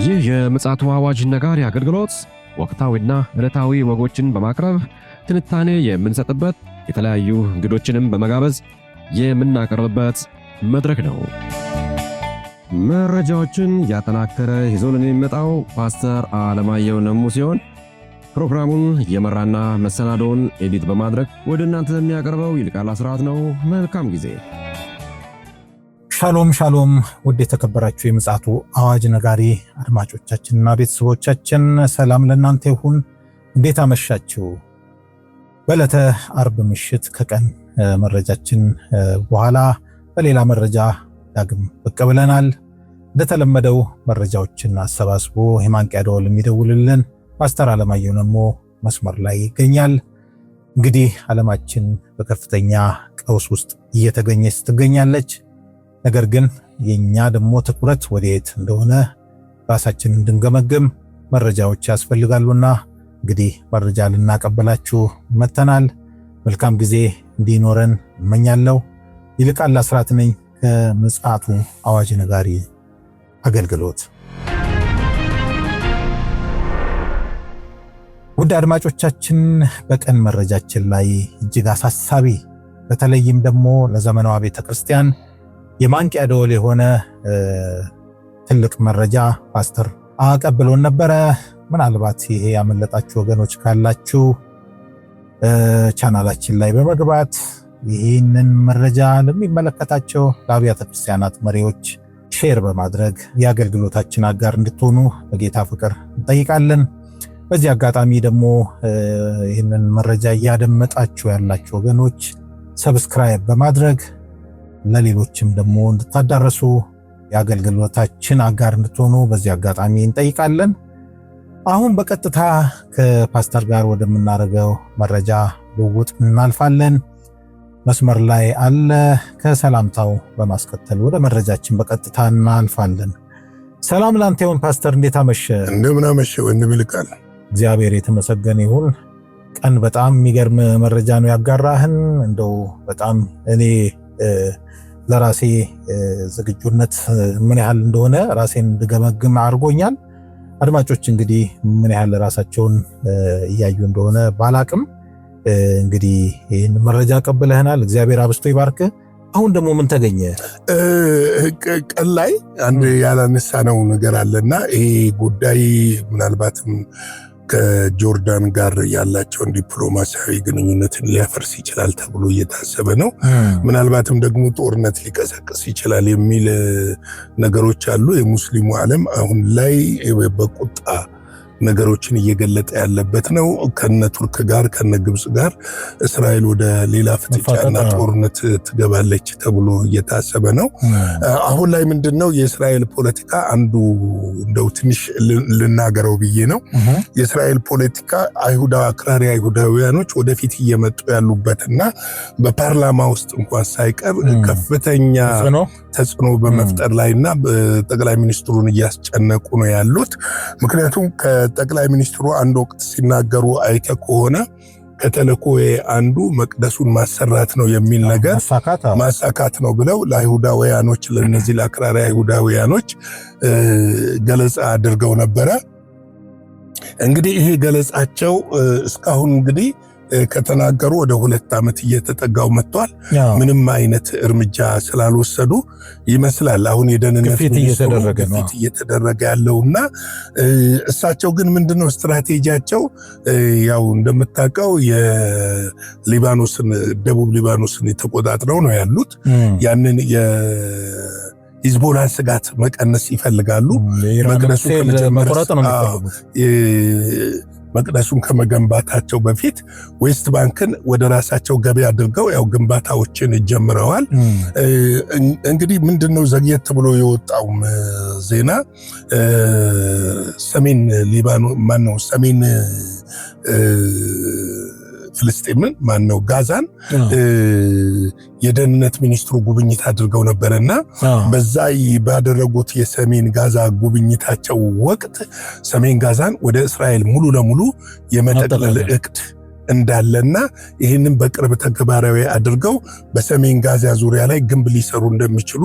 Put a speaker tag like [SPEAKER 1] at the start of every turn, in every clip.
[SPEAKER 1] ይህ የምፅዓቱ አዋጅ ነጋሪ አገልግሎት ወቅታዊና ዕለታዊ ወጎችን በማቅረብ ትንታኔ የምንሰጥበት የተለያዩ እንግዶችንም በመጋበዝ የምናቀርብበት መድረክ ነው። መረጃዎችን ያጠናከረ ይዞልን የሚመጣው ፓስተር አለማየሁ ነሙ ሲሆን ፕሮግራሙን የመራና መሰናዶውን ኤዲት በማድረግ ወደ እናንተ የሚያቀርበው ይልቃል አስራት ነው። መልካም ጊዜ።
[SPEAKER 2] ሻሎም ሻሎም፣ ውድ የተከበራችሁ የምፅዓቱ አዋጅ ነጋሪ አድማጮቻችንና ቤተሰቦቻችን ሰላም ለእናንተ ይሁን። እንዴት አመሻችሁ? በዕለተ አርብ ምሽት ከቀን መረጃችን በኋላ በሌላ መረጃ ዳግም ብቅ ብለናል። እንደተለመደው መረጃዎችን አሰባስቦ የማንቂያ ደወል የሚደውልልን ፓስተር አለማየሁ ነሙ መስመር ላይ ይገኛል። እንግዲህ ዓለማችን በከፍተኛ ቀውስ ውስጥ እየተገኘች ትገኛለች። ነገር ግን የኛ ደግሞ ትኩረት ወዴት እንደሆነ ራሳችንን እንድንገመግም መረጃዎች ያስፈልጋሉና እንግዲህ መረጃ ልናቀበላችሁ መተናል። መልካም ጊዜ እንዲኖረን እመኛለሁ። ይልቃል አስራት ነኝ ከምፅዓቱ አዋጅ ነጋሪ አገልግሎት። ውድ አድማጮቻችን በቀን መረጃችን ላይ እጅግ አሳሳቢ በተለይም ደግሞ ለዘመናዋ ቤተክርስቲያን የማንቂያ ደወል የሆነ ትልቅ መረጃ ፓስተር አቀብሎን ነበረ። ምናልባት ይሄ ያመለጣችሁ ወገኖች ካላችሁ ቻናላችን ላይ በመግባት ይህንን መረጃ ለሚመለከታቸው ለአብያተ ክርስቲያናት መሪዎች ሼር በማድረግ የአገልግሎታችን አጋር እንድትሆኑ በጌታ ፍቅር እንጠይቃለን። በዚህ አጋጣሚ ደግሞ ይህንን መረጃ እያደመጣችሁ ያላችሁ ወገኖች ሰብስክራይብ በማድረግ ለሌሎችም ደግሞ እንድታዳረሱ የአገልግሎታችን አጋር እንድትሆኑ በዚህ አጋጣሚ እንጠይቃለን። አሁን በቀጥታ ከፓስተር ጋር ወደምናደርገው መረጃ ልውውጥ እናልፋለን። መስመር ላይ አለ። ከሰላምታው በማስከተል ወደ መረጃችን በቀጥታ እናልፋለን። ሰላም ላንተ ይሁን ፓስተር፣ እንዴት አመሸ?
[SPEAKER 3] እንደምን አመሸ ወንድም ይልቃል።
[SPEAKER 2] እግዚአብሔር የተመሰገነ ይሁን። ቀን በጣም የሚገርም መረጃ ነው ያጋራህን። እንደው በጣም እኔ ለራሴ ዝግጁነት ምን ያህል እንደሆነ ራሴን እንድገመግም አድርጎኛል። አድማጮች እንግዲህ ምን ያህል ራሳቸውን እያዩ እንደሆነ ባላቅም እንግዲህ ይህን መረጃ ቀብለህናል። እግዚአብሔር አብስቶ ይባርክ። አሁን ደግሞ ምን ተገኘ?
[SPEAKER 3] ቀን ላይ አንድ ያላነሳነው ነገር አለና ይሄ ጉዳይ ምናልባትም ከጆርዳን ጋር ያላቸውን ዲፕሎማሲያዊ ግንኙነትን ሊያፈርስ ይችላል ተብሎ እየታሰበ ነው። ምናልባትም ደግሞ ጦርነት ሊቀሰቅስ ይችላል የሚል ነገሮች አሉ። የሙስሊሙ ዓለም አሁን ላይ በቁጣ ነገሮችን እየገለጠ ያለበት ነው። ከነ ቱርክ ጋር ከነ ግብጽ ጋር እስራኤል ወደ ሌላ ፍጥጫና ጦርነት ትገባለች ተብሎ እየታሰበ ነው። አሁን ላይ ምንድነው የእስራኤል ፖለቲካ አንዱ እንደው ትንሽ ልናገረው ብዬ ነው። የእስራኤል ፖለቲካ አክራሪ አይሁዳውያኖች ወደፊት እየመጡ ያሉበትና በፓርላማ ውስጥ እንኳን ሳይቀር ከፍተኛ ተጽዕኖ በመፍጠር ላይና ጠቅላይ ሚኒስትሩን እያስጨነቁ ነው ያሉት። ምክንያቱም ከጠቅላይ ሚኒስትሩ አንድ ወቅት ሲናገሩ አይተ ከሆነ ከተልእኮዬ አንዱ መቅደሱን ማሰራት ነው የሚል ነገር ማሳካት ነው ብለው ለአይሁዳውያኖች ለነዚህ ለአክራሪ አይሁዳውያኖች ገለጻ አድርገው ነበረ። እንግዲህ ይሄ ገለጻቸው እስካሁን እንግዲህ ከተናገሩ ወደ 2 ዓመት እየተጠጋው መጥቷል። ምንም አይነት እርምጃ ስላልወሰዱ ይመስላል አሁን የደህንነት ግፊት እየተደረገ ያለውና እሳቸው ግን ምንድነው ስትራቴጂያቸው? ያው እንደምታውቀው የሊባኖስን ደቡብ ሊባኖስን የተቆጣጥረው ነው ያሉት። ያንን ሂዝቦላን ስጋት መቀነስ ይፈልጋሉ። መቅደሱን ከመገንባታቸው በፊት ዌስት ባንክን ወደ ራሳቸው ገበያ አድርገው ያው ግንባታዎችን ጀምረዋል። እንግዲህ ምንድነው ዘግየት ብሎ የወጣው ዜና ሰሜን ሊባኖስ ሰሜን ፍልስጤምን ጋዛን የደህንነት ሚኒስትሩ ጉብኝት አድርገው ነበርና በዛ ባደረጉት የሰሜን ጋዛ ጉብኝታቸው ወቅት ሰሜን ጋዛን ወደ እስራኤል ሙሉ ለሙሉ የመጠቅለል እቅድ እንዳለና ይህንን በቅርብ ተግባራዊ አድርገው በሰሜን ጋዛ ዙሪያ ላይ ግንብ ሊሰሩ እንደሚችሉ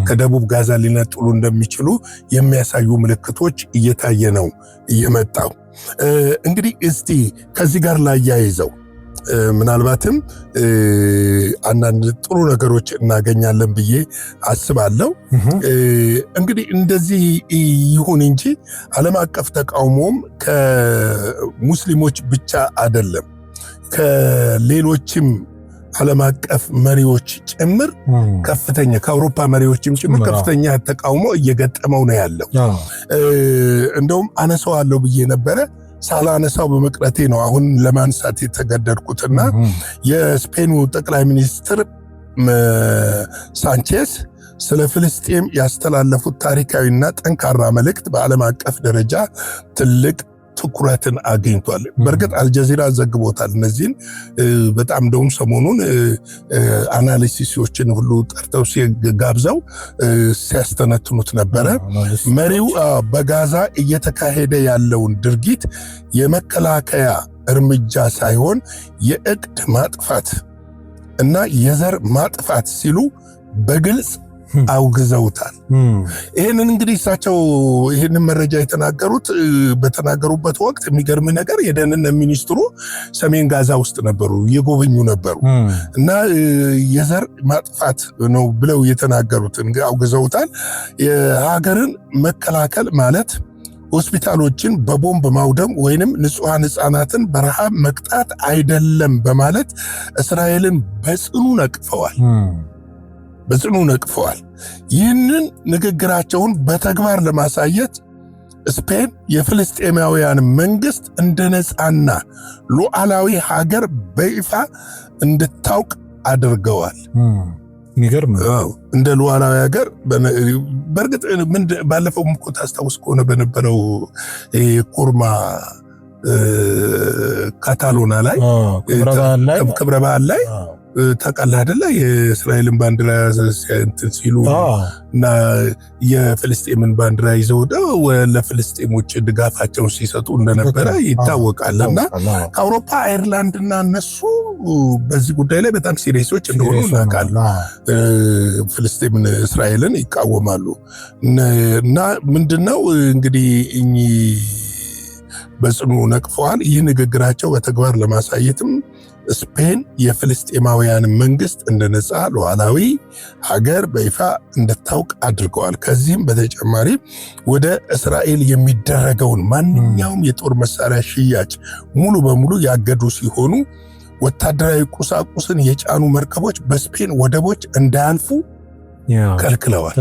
[SPEAKER 3] ከደቡብ ጋዛ ሊነጥሉ እንደሚችሉ የሚያሳዩ ምልክቶች እየታየ ነው እየመጣው። እንግዲህ እስቲ ከዚህ ጋር ላያይዘው ምናልባትም አንዳንድ ጥሩ ነገሮች እናገኛለን ብዬ አስባለሁ። እንግዲህ እንደዚህ ይሁን እንጂ ዓለም አቀፍ ተቃውሞም ከሙስሊሞች ብቻ አይደለም፣ ከሌሎችም ዓለም አቀፍ መሪዎች ጭምር ከፍተኛ ከአውሮፓ መሪዎችም ጭምር ከፍተኛ ተቃውሞ እየገጠመው ነው ያለው። እንደውም አነሳዋለሁ ብዬ ነበረ ሳላነሳው በመቅረቴ ነው አሁን ለማንሳት የተገደድኩትና የስፔኑ ጠቅላይ ሚኒስትር ሳንቼስ ስለ ፍልስጤም ያስተላለፉት ታሪካዊና ጠንካራ መልእክት በዓለም አቀፍ ደረጃ ትልቅ ትኩረትን አግኝቷል። በእርግጥ አልጀዚራ ዘግቦታል። እነዚህን በጣም እንደውም ሰሞኑን አናሊሲሶችን ሁሉ ጠርተው ጋብዘው ሲያስተነትኑት ነበረ። መሪው በጋዛ እየተካሄደ ያለውን ድርጊት የመከላከያ እርምጃ ሳይሆን የእቅድ ማጥፋት እና የዘር ማጥፋት ሲሉ በግልጽ አውግዘውታል። ይህንን እንግዲህ እሳቸው ይህንን መረጃ በተናገሩበት ወቅት የሚገርም ነገር የደህንነት ሚኒስትሩ ሰሜን ጋዛ ውስጥ ነበሩ፣ እየጎበኙ ነበሩ እና የዘር ማጥፋት ነው ብለው የተናገሩትን አውግዘውታል። የሀገርን መከላከል ማለት ሆስፒታሎችን በቦምብ ማውደም ወይንም ንጹሐን ሕፃናትን በረሃብ መቅጣት አይደለም በማለት እስራኤልን በጽኑ ነቅፈዋል። ይህንን ንግግራቸውን በተግባር ለማሳየት ስፔን የፍልስጤማውያን መንግስት እንደ ነፃና ሉዓላዊ ሀገር በይፋ እንድታውቅ አድርገዋል።
[SPEAKER 2] የሚገርም
[SPEAKER 3] እንደ ሉዓላዊ ሀገር በእርግጥ ባለፈው እኮ ታስታውስ ከሆነ በነበረው ኩርማ ካታሎና ላይ ክብረ በዓል ላይ ታውቃለህ አይደለ? የእስራኤልን ባንዲራ ሲሉ እና የፍልስጤምን ባንዲራ ይዘው ለፍልስጤሞች ድጋፋቸውን ሲሰጡ እንደነበረ ይታወቃል። እና ከአውሮፓ አይርላንድ እና እነሱ በዚህ ጉዳይ ላይ በጣም ሲሪየሶች እንደሆኑ እናውቃለን። ፍልስጤምን እስራኤልን ይቃወማሉ እና ምንድነው እንግዲህ በጽኑ ነቅፈዋል። ይህ ንግግራቸው በተግባር ለማሳየትም ስፔን የፍልስጤማውያን መንግስት እንደ ነፃ ሉዓላዊ ሀገር በይፋ እንድታውቅ አድርገዋል። ከዚህም በተጨማሪ ወደ እስራኤል የሚደረገውን ማንኛውም የጦር መሳሪያ ሽያጭ ሙሉ በሙሉ ያገዱ ሲሆኑ ወታደራዊ ቁሳቁስን የጫኑ መርከቦች በስፔን ወደቦች እንዳያልፉ ከልክለዋል።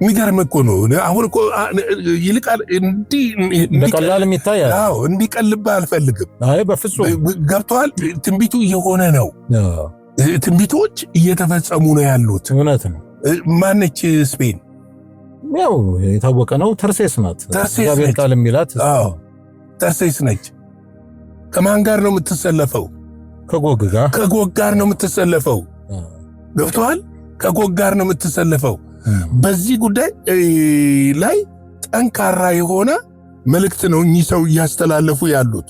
[SPEAKER 3] የሚገርም እኮ ነው። አሁን እኮ ይልቃል
[SPEAKER 2] እንደቀላልም ይታያል።
[SPEAKER 3] እንዲቀልብህ አልፈልግም።
[SPEAKER 2] በፍጹም
[SPEAKER 3] ገብተዋል። ትንቢቱ እየሆነ ነው። ትንቢቶች እየተፈጸሙ ነው ያሉት።
[SPEAKER 2] እውነት ነው።
[SPEAKER 3] ማነች ስፔን?
[SPEAKER 2] ያው የታወቀ ነው። ተርሴስ ናት። እግዚአብሔር ቃል የሚላት
[SPEAKER 3] ተርሴስ ነች። ከማን ጋር ነው የምትሰለፈው? ከጎግ ጋር ነው የምትሰለፈው። ገብተዋል። ከጎግ ጋር ነው የምትሰለፈው። በዚህ ጉዳይ ላይ ጠንካራ የሆነ መልእክት ነው እኚህ ሰው እያስተላለፉ ያሉት።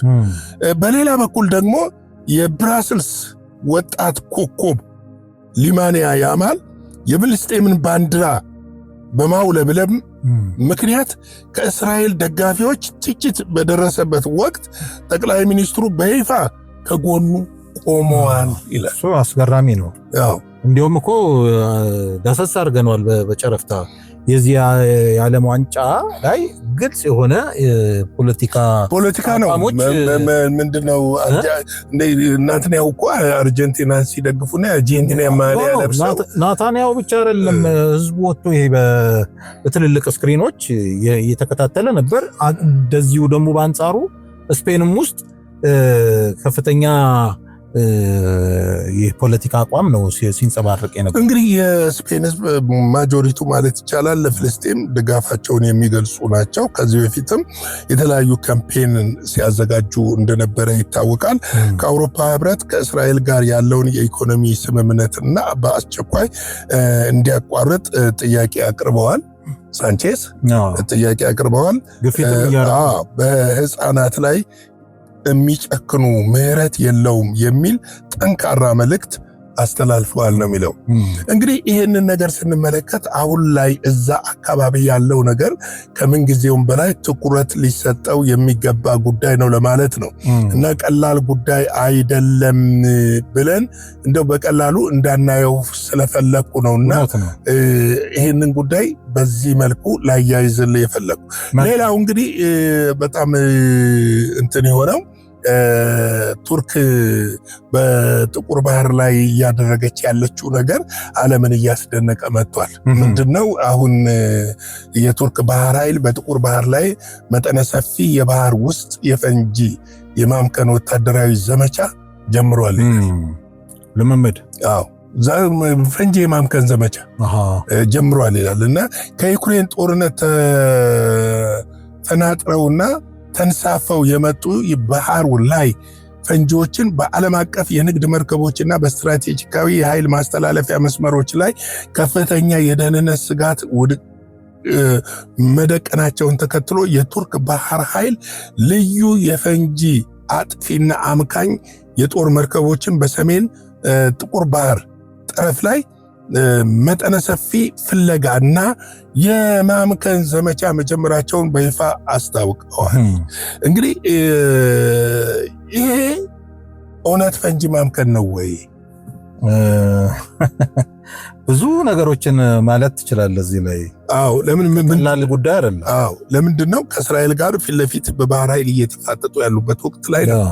[SPEAKER 3] በሌላ በኩል ደግሞ የብራስልስ ወጣት ኮከብ ሊማንያ ያማል የፍልስጤምን ባንዲራ በማውለብለብ ምክንያት ከእስራኤል ደጋፊዎች ትችት በደረሰበት ወቅት ጠቅላይ ሚኒስትሩ በይፋ ከጎኑ ቆመዋል ይላል።
[SPEAKER 2] እሱ አስገራሚ ነው። እንዲሁም እኮ ዳሰሳ አድርገነዋል በጨረፍታ የዚህ የዓለም ዋንጫ ላይ ግልጽ የሆነ ፖለቲካ ነው።
[SPEAKER 3] ምንድነው ናታንያሁ እኮ አርጀንቲናን ሲደግፉና አርጀንቲና ማሊያ ለብሰው
[SPEAKER 2] ናታንያሁ ብቻ አይደለም ህዝቡ ወጥቶ ይሄ በትልልቅ ስክሪኖች እየተከታተለ ነበር። እንደዚሁ ደግሞ በአንጻሩ ስፔንም ውስጥ ከፍተኛ የፖለቲካ አቋም ነው ሲንጸባረቅ የነበረው።
[SPEAKER 3] እንግዲህ የስፔን ህዝብ ማጆሪቱ ማለት ይቻላል ለፍልስጤም ድጋፋቸውን የሚገልጹ ናቸው። ከዚህ በፊትም የተለያዩ ካምፔንን ሲያዘጋጁ እንደነበረ ይታወቃል። ከአውሮፓ ህብረት ከእስራኤል ጋር ያለውን የኢኮኖሚ ስምምነትና በአስቸኳይ እንዲያቋርጥ ጥያቄ አቅርበዋል። ሳንቼስ ጥያቄ አቅርበዋል። በህፃናት ላይ የሚጨክኑ ምህረት የለውም የሚል ጠንካራ መልእክት አስተላልፈዋል ነው የሚለው። እንግዲህ ይህንን ነገር ስንመለከት አሁን ላይ እዛ አካባቢ ያለው ነገር ከምን ጊዜውም በላይ ትኩረት ሊሰጠው የሚገባ ጉዳይ ነው ለማለት ነው እና ቀላል ጉዳይ አይደለም ብለን እንደው በቀላሉ እንዳናየው ስለፈለኩ ነውና ይህንን ጉዳይ በዚህ መልኩ ላያይዝልህ የፈለኩ። ሌላው እንግዲህ በጣም እንትን የሆነው ቱርክ በጥቁር ባህር ላይ እያደረገች ያለችው ነገር ዓለምን እያስደነቀ መጥቷል። ምንድነው? አሁን የቱርክ ባህር ኃይል በጥቁር ባህር ላይ መጠነ ሰፊ የባህር ውስጥ የፈንጂ የማምከን ወታደራዊ ዘመቻ ጀምሯል።
[SPEAKER 2] ልምምድ
[SPEAKER 3] ፈንጂ የማምከን ዘመቻ ጀምሯል ይላል እና ከዩክሬን ጦርነት ተናጥረውና ተንሳፈው የመጡ ባህር ላይ ፈንጂዎችን በዓለም አቀፍ የንግድ መርከቦችና በስትራቴጂካዊ የኃይል ማስተላለፊያ መስመሮች ላይ ከፍተኛ የደህንነት ስጋት መደቀናቸውን ተከትሎ የቱርክ ባህር ኃይል ልዩ የፈንጂ አጥፊና አምካኝ የጦር መርከቦችን በሰሜን ጥቁር ባህር ጠረፍ ላይ መጠነ ሰፊ ፍለጋና የማምከን ዘመቻ መጀመራቸውን በይፋ አስታውቀዋል። እንግዲህ ይሄ እውነት ፈንጂ ማምከን ነው ወይ?
[SPEAKER 2] ብዙ ነገሮችን ማለት ትችላለህ እዚህ ላይ።
[SPEAKER 3] ለምን
[SPEAKER 2] ቀላል ጉዳይ አይደለም።
[SPEAKER 3] ለምንድነው ከእስራኤል ጋር ፊት ለፊት በባህር ኃይል እየተፋጠጡ ያሉበት ወቅት ላይ ነው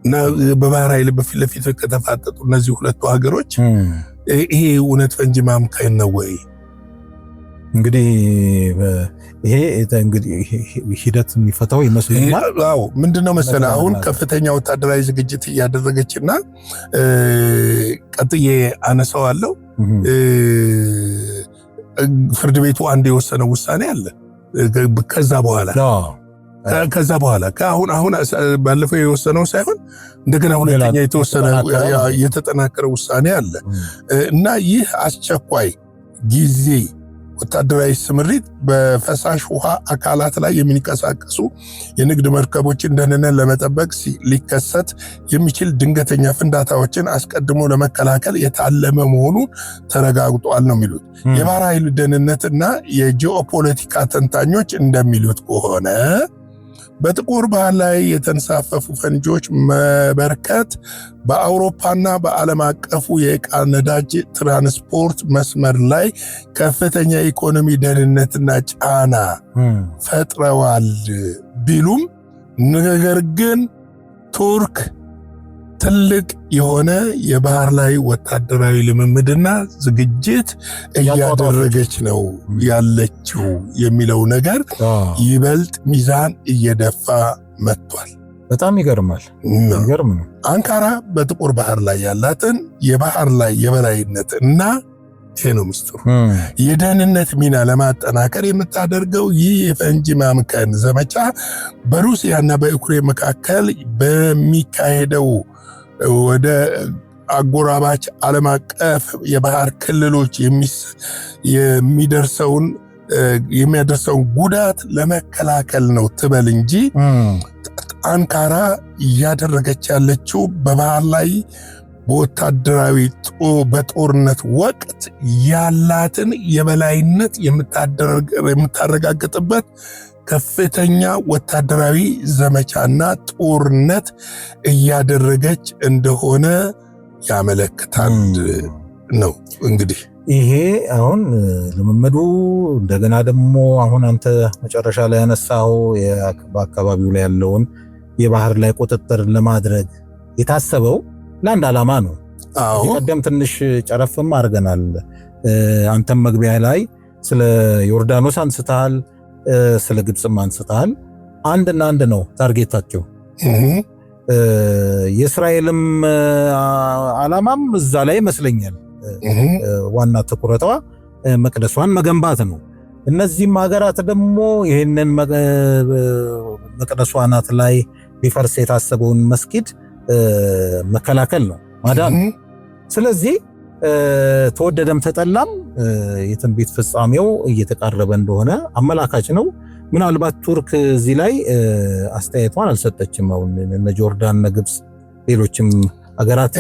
[SPEAKER 3] እና በባህር ኃይል በፊት ለፊት ከተፋጠጡ እነዚህ ሁለቱ ሀገሮች ይሄ እውነት ፈንጂ ማምከን ነው ወይ?
[SPEAKER 2] እንግዲህ ይሄ ሂደት የሚፈታው ይመስለኛል።
[SPEAKER 3] ምንድነው መሰለህ አሁን ከፍተኛ ወታደራዊ ዝግጅት እያደረገችና ቀጥዬ አነሳዋለሁ ፍርድ ቤቱ አንድ የወሰነው ውሳኔ አለ። ከዛ በኋላ አሁን ባለፈው የወሰነው ሳይሆን እንደገና ሁለተኛ የተወሰነ የተጠናከረ ውሳኔ አለ እና ይህ አስቸኳይ ጊዜ ወታደራዊ ስምሪት በፈሳሽ ውሃ አካላት ላይ የሚንቀሳቀሱ የንግድ መርከቦችን ደህንነት ለመጠበቅ ሊከሰት የሚችል ድንገተኛ ፍንዳታዎችን አስቀድሞ ለመከላከል የታለመ መሆኑ ተረጋግጧል ነው የሚሉት። የባህር ኃይል ደህንነትና የጂኦፖለቲካ ተንታኞች እንደሚሉት ከሆነ በጥቁር ባህር ላይ የተንሳፈፉ ፈንጂዎች መበርከት በአውሮፓና በዓለም አቀፉ የዕቃ ነዳጅ ትራንስፖርት መስመር ላይ ከፍተኛ ኢኮኖሚ ደህንነትና ጫና ፈጥረዋል ቢሉም ነገር ግን ቱርክ ትልቅ የሆነ የባህር ላይ ወታደራዊ ልምምድና ዝግጅት እያደረገች ነው ያለችው የሚለው ነገር ይበልጥ ሚዛን እየደፋ መጥቷል።
[SPEAKER 2] በጣም ይገርማል። ይገርም ነው።
[SPEAKER 3] አንካራ በጥቁር ባህር ላይ ያላትን የባህር ላይ የበላይነት እና ይሄ ነው ምስጢሩ የደህንነት ሚና ለማጠናከር የምታደርገው ይህ የፈንጂ ማምከን ዘመቻ በሩሲያና በዩክሬን መካከል በሚካሄደው ወደ አጎራባች ዓለም አቀፍ የባህር ክልሎች የሚያደርሰውን ጉዳት ለመከላከል ነው ትበል እንጂ አንካራ እያደረገች ያለችው በባህር ላይ በወታደራዊ በጦርነት ወቅት ያላትን የበላይነት የምታረጋግጥበት ከፍተኛ ወታደራዊ ዘመቻና ጦርነት እያደረገች እንደሆነ ያመለክታል ነው። እንግዲህ
[SPEAKER 2] ይሄ አሁን ልምምዱ እንደገና ደግሞ አሁን አንተ መጨረሻ ላይ ያነሳው በአካባቢው ላይ ያለውን የባህር ላይ ቁጥጥር ለማድረግ የታሰበው ለአንድ ዓላማ ነው። ቀደም ትንሽ ጨረፍም አድርገናል። አንተም መግቢያ ላይ ስለ ዮርዳኖስ አንስተሃል፣ ስለ ግብፅም አንስተሃል። አንድና አንድ ነው ታርጌታቸው። የእስራኤልም ዓላማም እዛ ላይ ይመስለኛል ዋና ትኩረቷ መቅደሷን መገንባት ነው። እነዚህም ሀገራት ደግሞ ይህንን መቅደሷ ናት ላይ ሊፈርስ የታሰበውን መስጊድ መከላከል ነው፣ ማዳን። ስለዚህ ተወደደም ተጠላም የትንቢት ፍጻሜው እየተቃረበ እንደሆነ አመላካች ነው። ምናልባት ቱርክ እዚህ ላይ አስተያየቷን አልሰጠችም። አሁን እነ ጆርዳን እነ ግብጽ ሌሎችም ሀገራት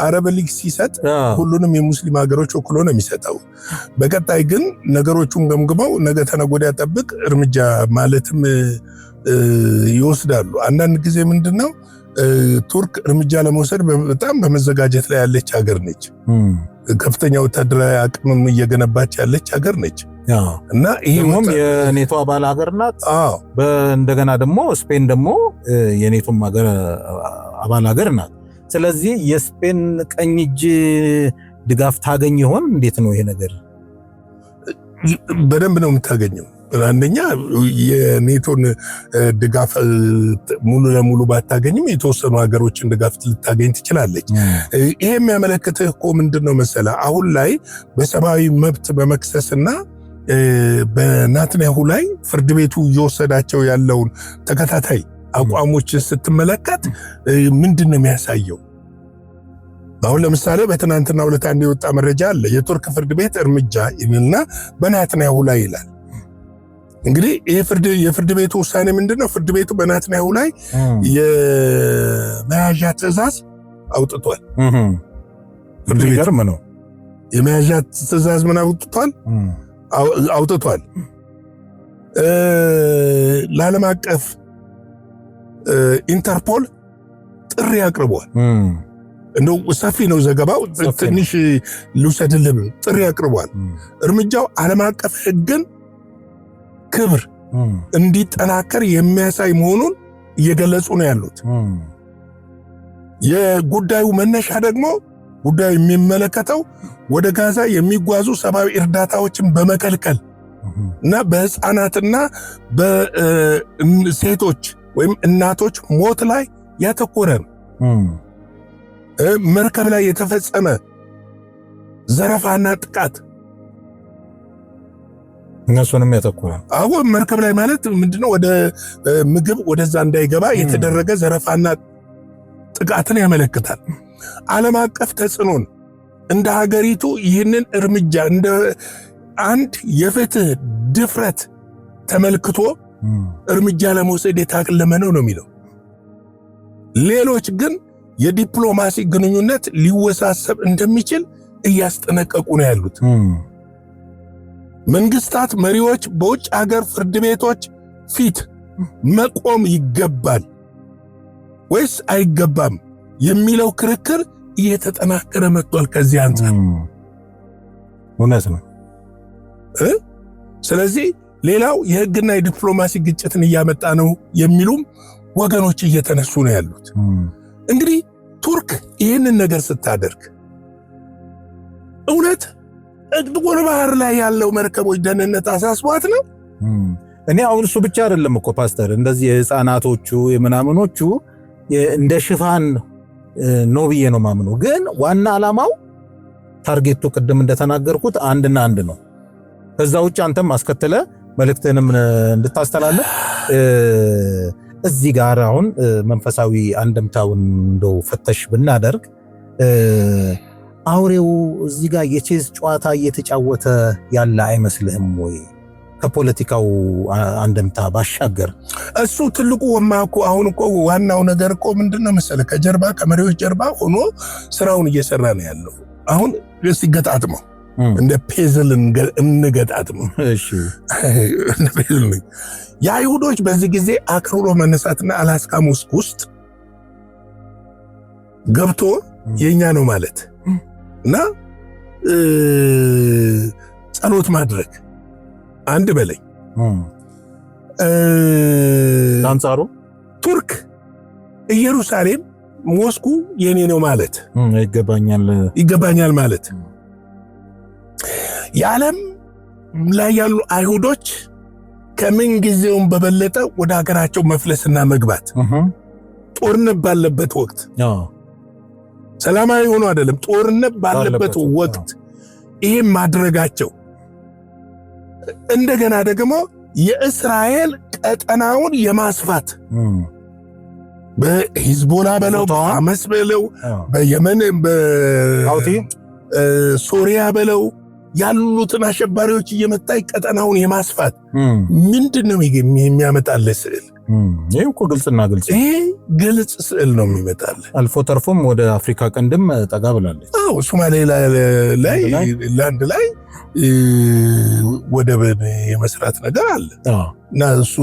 [SPEAKER 3] አረብ ሊግ ሲሰጥ ሁሉንም የሙስሊም ሀገሮች ወክሎ ነው የሚሰጠው። በቀጣይ ግን ነገሮቹን ገምግመው ነገ ተነገ ወዲያ ጠብቅ እርምጃ ማለትም ይወስዳሉ። አንዳንድ ጊዜ ምንድነው ቱርክ እርምጃ ለመውሰድ በጣም በመዘጋጀት ላይ ያለች ሀገር ነች። ከፍተኛ ወታደራዊ አቅምም እየገነባች ያለች ሀገር ነች እና
[SPEAKER 2] ይሄም የኔቶ አባል ሀገር ናት። እንደገና ደግሞ ስፔን ደግሞ የኔቶም አባል ሀገር ናት። ስለዚህ የስፔን ቀኝ እጅ ድጋፍ ታገኝ ይሆን? እንዴት ነው ይሄ ነገር?
[SPEAKER 3] በደንብ ነው የምታገኘው። አንደኛ የኔቶን ድጋፍ ሙሉ ለሙሉ ባታገኝም የተወሰኑ ሀገሮችን ድጋፍ ልታገኝ ትችላለች። ይሄ የሚያመለክትህ እኮ ምንድነው መሰለ አሁን ላይ በሰብአዊ መብት በመክሰስና በናትንያሁ ላይ ፍርድ ቤቱ እየወሰዳቸው ያለውን ተከታታይ አቋሞችን ስትመለከት ምንድነው የሚያሳየው? አሁን ለምሳሌ በትናንትና ዕለት አንድ የወጣ መረጃ አለ። የቱርክ ፍርድ ቤት እርምጃ ይልና በናትንያሁ ላይ ይላል። እንግዲህ የፍርድ ቤቱ ውሳኔ ምንድነው? ፍርድ ቤቱ በናትንያሁ ላይ የመያዣ ትዕዛዝ አውጥቷል። ፍርድ ቤቱ ነው የመያዣ ትዕዛዝ ምን አውጥቷል። ለዓለም አቀፍ ኢንተርፖል ጥሪ አቅርቧል። እንደው ሰፊ ነው ዘገባው፣ ትንሽ ልውሰድልህ። ጥሪ አቅርቧል። እርምጃው ዓለም አቀፍ ሕግን ክብር እንዲጠናከር የሚያሳይ መሆኑን እየገለጹ ነው ያሉት። የጉዳዩ መነሻ ደግሞ ጉዳዩ የሚመለከተው ወደ ጋዛ የሚጓዙ ሰብአዊ እርዳታዎችን በመከልከል እና በህፃናትና በሴቶች ወይም እናቶች ሞት ላይ ያተኮረ ነው። መርከብ ላይ የተፈጸመ ዘረፋና ጥቃት
[SPEAKER 2] እነሱንም ያተኮራል።
[SPEAKER 3] አሁን መርከብ ላይ ማለት ምንድነው? ወደ ምግብ ወደዛ እንዳይገባ የተደረገ ዘረፋና ጥቃትን ያመለክታል። ዓለም አቀፍ ተጽዕኖን እንደ ሀገሪቱ ይህንን እርምጃ እንደ አንድ የፍትህ ድፍረት ተመልክቶ እርምጃ ለመውሰድ የታቀለመ ነው የሚለው። ሌሎች ግን የዲፕሎማሲ ግንኙነት ሊወሳሰብ እንደሚችል እያስጠነቀቁ ነው ያሉት። መንግስታት መሪዎች በውጭ ሀገር ፍርድ ቤቶች ፊት መቆም ይገባል ወይስ አይገባም የሚለው ክርክር እየተጠናከረ መጥቷል። ከዚህ አንፃር
[SPEAKER 2] እውነት ነው።
[SPEAKER 3] ስለዚህ ሌላው የህግና የዲፕሎማሲ ግጭትን እያመጣ ነው የሚሉም ወገኖች እየተነሱ ነው ያሉት። እንግዲህ ቱርክ ይህንን ነገር ስታደርግ እውነት ጥቁር ባህር ላይ ያለው መርከቦች ደህንነት አሳስቧት ነው?
[SPEAKER 2] እኔ አሁን እሱ ብቻ አይደለም እኮ ፓስተር፣ እንደዚህ የህፃናቶቹ የምናምኖቹ እንደ ሽፋን ነው ብዬ ነው ማምነው። ግን ዋና ዓላማው ታርጌቱ ቅድም እንደተናገርኩት አንድና አንድ ነው። ከዛ ውጭ አንተም አስከተለ መልእክትንም እንድታስተላልፍ እዚህ ጋር አሁን መንፈሳዊ አንድምታውን እንደው ፈተሽ ብናደርግ አውሬው እዚህ ጋር የቼዝ ጨዋታ እየተጫወተ ያለ አይመስልህም ወይ? ከፖለቲካው አንድምታ ባሻገር
[SPEAKER 3] እሱ ትልቁ ወማኩ አሁን እኮ ዋናው ነገር እኮ ምንድነው መሰለ ከጀርባ ከመሪዎች ጀርባ ሆኖ ስራውን እየሰራ ነው ያለው። አሁን ሲገጣጥመው እንደ ፔዝል እንገጣጥመው።
[SPEAKER 2] እሺ
[SPEAKER 3] እንደ ፔዝል የአይሁዶች በዚህ ጊዜ አክሮሎ መነሳትና አላስካ ሞስክ ውስጥ ገብቶ የኛ ነው ማለት እና ጸሎት ማድረግ አንድ በላይ
[SPEAKER 2] አንጻሩ
[SPEAKER 3] ቱርክ ኢየሩሳሌም ሞስኩ የኔ ነው ማለት ይገባኛል ማለት የዓለም ላይ ያሉ አይሁዶች ከምን ጊዜውም በበለጠ ወደ ሀገራቸው መፍለስና መግባት ጦርነት ባለበት ወቅት ሰላማዊ ሆኖ አይደለም፣ ጦርነት ባለበት ወቅት ይሄን ማድረጋቸው እንደገና ደግሞ የእስራኤል ቀጠናውን የማስፋት በሂዝቦላ በለው በሐማስ በለው በየመን በሶሪያ በለው ያሉትን አሸባሪዎች እየመታ ቀጠናውን የማስፋት ምንድነው የሚያመጣልህ ስዕል?
[SPEAKER 2] ይሄ እኮ ግልጽና ግልጽ
[SPEAKER 3] ይሄ ግልጽ ስዕል ነው የሚመጣልህ።
[SPEAKER 2] አልፎ ተርፎም ወደ አፍሪካ ቀንድም ጠጋ ብላለች።
[SPEAKER 3] ሶማሌ ላይ ላንድ ላይ ወደብን የመስራት ነገር አለ እና እሱ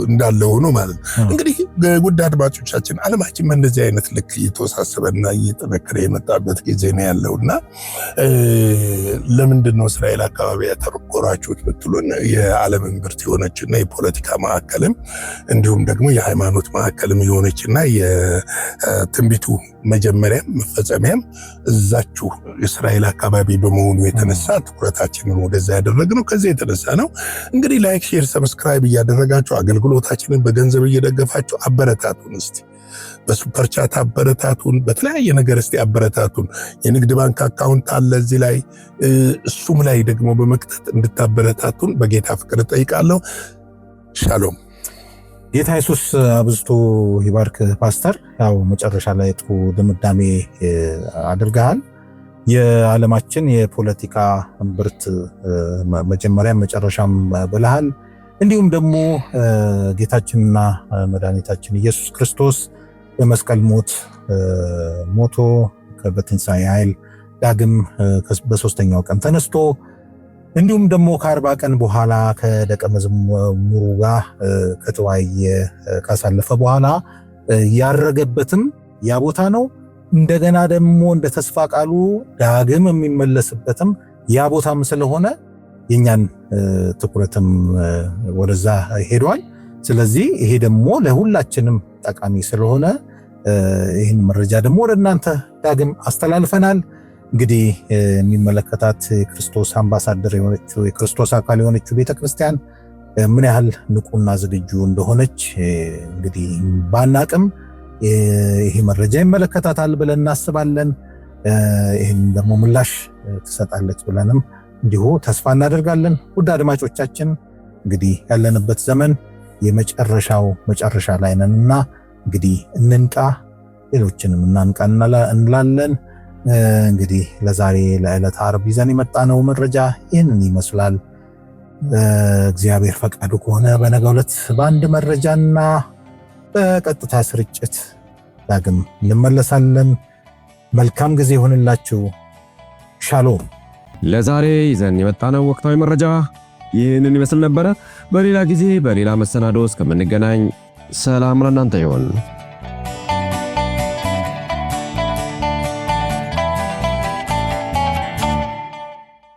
[SPEAKER 3] እንዳለ ሆኖ ማለት ነው። እንግዲህ ጉድ አድማጮቻችን ዓለማችን በእንደዚህ አይነት ልክ እየተወሳሰበና እየጠነከረ የመጣበት ጊዜ ነው ያለውና ለምንድን ነው እስራኤል አካባቢ ያተኮራችሁት ብትሉን የዓለም እምብርት የሆነችና የፖለቲካ ማዕከልም እንዲሁም ደግሞ የሃይማኖት ማዕከልም የሆነችና የትንቢቱ መጀመሪያም መፈጸሚያም እዛችሁ እስራኤል አካባቢ በመሆኑ የተነሳ ትኩረታችንን ወደዛ ያደረግነው ከዚህ የተነሳ ነው። እንግዲህ ላይክ፣ ሼር፣ ሰብስክራይብ እያደረጋችሁ አገልግሎታችንን በገንዘብ እየደገፋችሁ አበረታቱን። እስቲ በሱፐር ቻት አበረታቱን፣ በተለያየ ነገር እስቲ አበረታቱን። የንግድ ባንክ አካውንት አለ እዚህ ላይ እሱም ላይ ደግሞ በመክተት እንድታበረታቱን በጌታ ፍቅር ጠይቃለሁ። ሻሎም።
[SPEAKER 2] ጌታ ኢየሱስ አብዝቶ ይባርክ። ፓስተር ያው መጨረሻ ላይ ጥሩ ድምዳሜ አድርገሃል። የዓለማችን የፖለቲካ እምብርት መጀመሪያም መጨረሻም ብለሃል። እንዲሁም ደግሞ ጌታችንና መድኃኒታችን ኢየሱስ ክርስቶስ በመስቀል ሞቶ በትንሣኤ ኃይል ዳግም በሶስተኛው ቀን ተነስቶ እንዲሁም ደግሞ ከ40 ቀን በኋላ ከደቀ መዝሙሩ ጋር ከተወያየ ካሳለፈ በኋላ ያረገበትም ያ ቦታ ነው። እንደገና ደግሞ እንደ ተስፋ ቃሉ ዳግም የሚመለስበትም ያ ቦታም ስለሆነ የኛን ትኩረትም ወደዛ ሄዷል። ስለዚህ ይሄ ደግሞ ለሁላችንም ጠቃሚ ስለሆነ ይህን መረጃ ደግሞ ወደ እናንተ ዳግም አስተላልፈናል። እንግዲህ የሚመለከታት የክርስቶስ አምባሳደር የሆነችው የክርስቶስ አካል የሆነችው ቤተክርስቲያን ምን ያህል ንቁና ዝግጁ እንደሆነች እንግዲህ ባናቅም ይሄ መረጃ ይመለከታታል ብለን እናስባለን። ይህን ደግሞ ምላሽ ትሰጣለች ብለንም እንዲሁ ተስፋ እናደርጋለን። ውድ አድማጮቻችን እንግዲህ ያለንበት ዘመን የመጨረሻው መጨረሻ ላይ ነንና እንግዲህ እንንቃ፣ ሌሎችንም እናንቃ እንላለን። እንግዲህ ለዛሬ ለዕለት ዓርብ ይዘን የመጣነው መረጃ ይህንን ይመስላል። እግዚአብሔር ፈቃዱ ከሆነ በነገው ዕለት በአንድ መረጃና በቀጥታ ስርጭት ዳግም እንመለሳለን። መልካም ጊዜ ይሁንላችሁ። ሻሎም።
[SPEAKER 1] ለዛሬ ይዘን የመጣነው ወቅታዊ መረጃ ይህንን ይመስል ነበረ። በሌላ ጊዜ በሌላ መሰናዶ እስከምንገናኝ ሰላም ለእናንተ ይሁን።